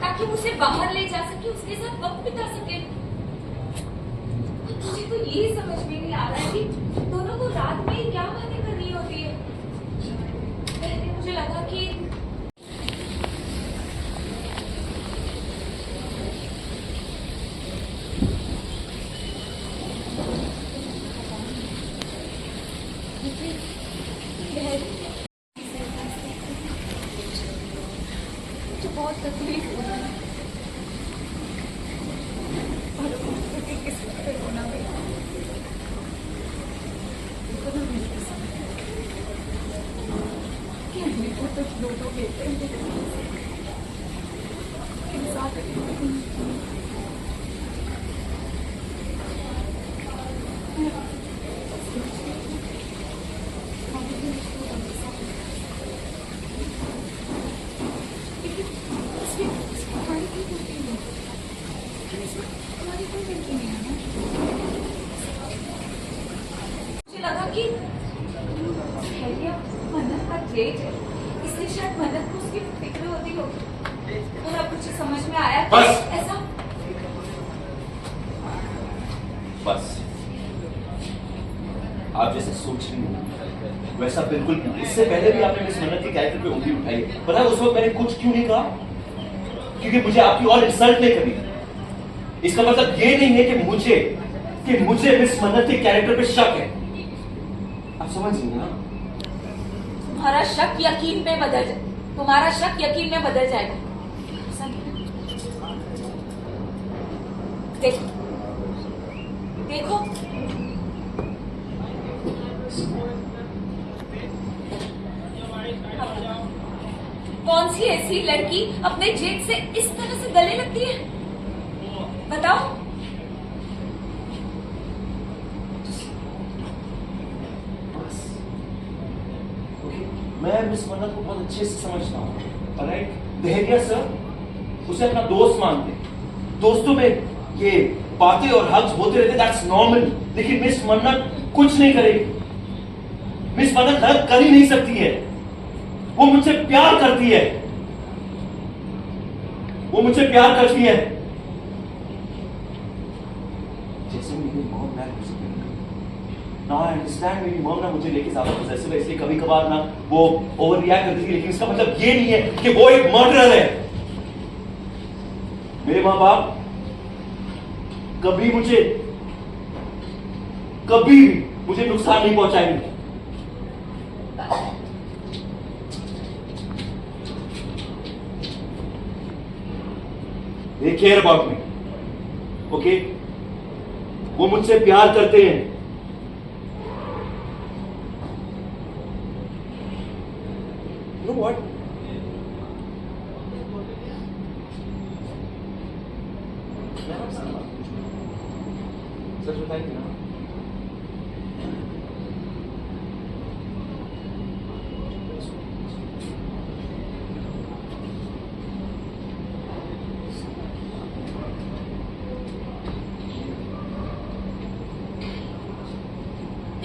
ताकि उसे बाहर ले जा सके, उसके साथ वक्त बिता सके। मुझे तो ये समझ में नहीं आ रहा है कि दोनों को रात में क्या बातें करनी होती है। पहले मुझे लगा कि मुझे बहुत तकलीफ हो रही है और किसी पे होना भी तो दो बेटे मुझे लगा कि मन्नत का जेज है, इसलिए शायद मन्नत को उसकी फिक्र होती होगी। और अब मुझे समझ में आया कि ऐसा बस आप जैसे सोच रही हो वैसा बिल्कुल नहीं। इससे पहले भी आपने मिस मन्नत के कैरेक्टर पे उंगली उठाई है। पता है उस वक्त मैंने कुछ क्यों नहीं कहा? क्योंकि मुझे आपकी और इंसल्ट नहीं करनी। इसका मतलब ये नहीं है कि मुझे मिस मन्नत के कैरेक्टर पे शक है। आप समझ रही ना? तुम्हारा शक यकीन में बदल जाए, तुम्हारा शक यकीन में बदल जाएगा। देखो देखो कौन सी ऐसी लड़की अपने जेठ से इस तरह से गले लगती है? बताओ। मैं मिस मन्नत को बहुत अच्छे से समझता हूँ। ऑलराइट, दहेरिया सर उसे अपना दोस्त मानते। दोस्तों में ये बातें और हग्स होते रहते, दैट्स नॉर्मल। लेकिन मिस मन्नत कुछ नहीं करेगी। मिस मन्नत गलत कर ही नहीं सकती है। वो मुझसे प्यार करती है। वो मुझसे प्यार करती है जैसे मेरी मॉम प्यार कर सकती है। ना आई अंडरस्टैंड, मेरी मॉम ना मुझे लेके ज्यादा पॉसेसिव है, इसलिए कभी कभार ना वो ओवर रिएक्ट करती थी। लेकिन इसका मतलब ये नहीं है कि वो एक मर्डरर है। मेरे माँ बाप कभी भी मुझे नुकसान नहीं पहुंचाएंगे। They care about me, okay? वो मुझसे प्यार करते हैं। You know what? सच बताएंगे ना?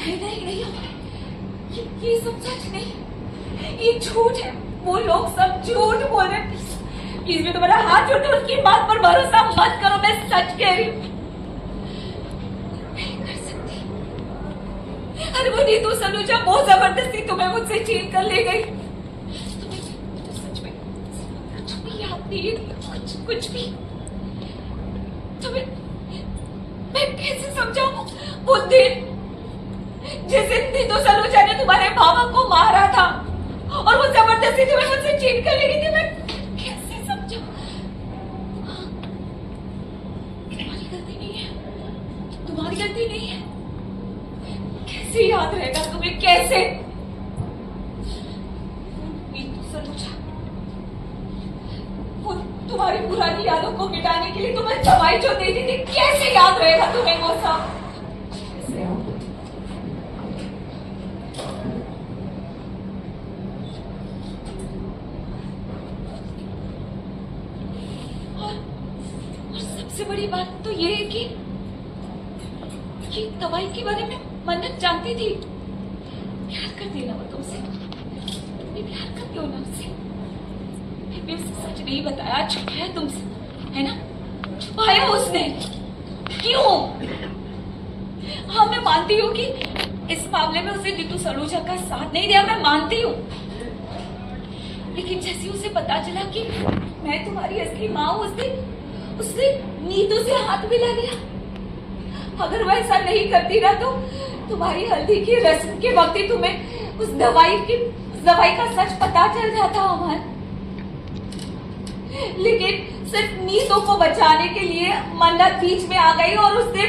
नहीं, ये सब सच नहीं, ये झूठ है। वो लोग सब झूठ बोल रहे हैं। प्लीज मैं तुम्हारा हाथ जोड़ के उसकी बात पर भरोसा मत करो। मैं सच कह रही हूँ। नहीं कर सकती। अरे वो नीतू सलूजा बहुत जबरदस्ती तुम्हें मुझसे छीन कर ले गई। तुम्हें सच में कुछ भी याद नहीं है, कुछ भी। तुम्हें मैं कैसे समझाऊं वो दिन जिस दिन नीतू सलूजा ने तुम्हारे भावा को मारा था और वो जबरदस्ती तुम्हें मुझसे छीन कर ले गई थी। मैं कैसे समझाऊं? तुम्हारी गलती नहीं है, तुम्हारी गलती नहीं है। कैसे याद रहेगा तुम्हें? कैसे? नीतू सलूजा वो तुम्हारी पुरानी यादों को मिटाने के लिए तुम्हें दवाई जो देती थी, कैसे याद रहेगा तुम्हें वो सब? सबसे बड़ी बात तो ये है कि ये दवाई के बारे में मन्नत जानती थी। प्यार करती ना वो तुमसे, तुमने प्यार करती हो ना उससे। मैं भी उसे सच नहीं बताया, छुपाया तुमसे, है ना? छुपाया उसने, क्यों? हाँ, मैं मानती हूँ कि इस मामले में उसे नीतू सलूजा का साथ नहीं दिया, मैं मानती हूँ। लेकिन जैसे उसे पता चला कि मैं तुम्हारी असली माँ हूँ, उसने नीतू से हाथ मिला लिया। अगर वह ऐसा नहीं करती ना तो तुम्हारी हल्दी की रस्म के वक्त ही तुम्हें उस दवाई का सच पता चल जाता अमन। लेकिन सिर्फ नीतू को बचाने के लिए मन्नत बीच में आ गई और उसने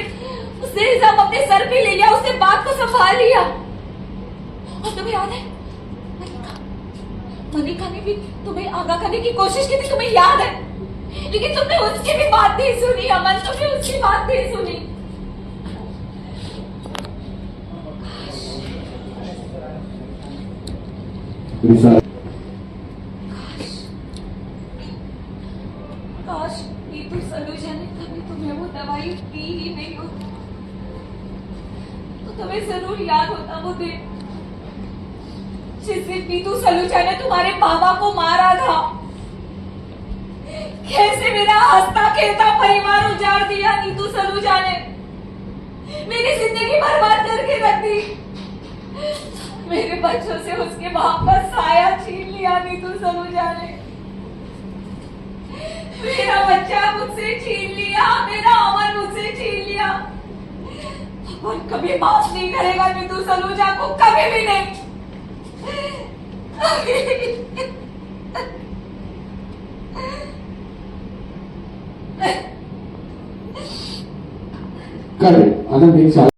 इल्जाम अपने सर पे ले लिया, उसने बात को संभाल लिया। और तुम्हें याद है मनिका ने भी तुम्हें आगाह करने की कोशिश की थी, तुम्हें याद है? लेकिन तुमने उसकी भी बात नहीं सुनी अमन, तुमने उसकी बात नहीं सुनी। काश नीतू सलूजा ने कभी तुम्हें वो दवाई दी ही नहीं होती तो तुम्हें जरूर याद होता वो दिन जिस दिन नीतू सलूजा ने तुम्हारे बाबा को मारा था। कैसे मेरा हंसता खेलता परिवार उजाड़ दिया नीतू सलूजा ने, मेरी जिंदगी बर्बाद करके रख दी। मेरे बच्चों से उसके बाप का साया छीन लिया नीतू सलूजा ने। मेरा बच्चा मुझसे छीन लिया, मेरा अमन मुझसे छीन लिया। भगवान कभी माफ नहीं करेगा नीतू सलूजा को, कभी भी नहीं। Correct. I don't think so.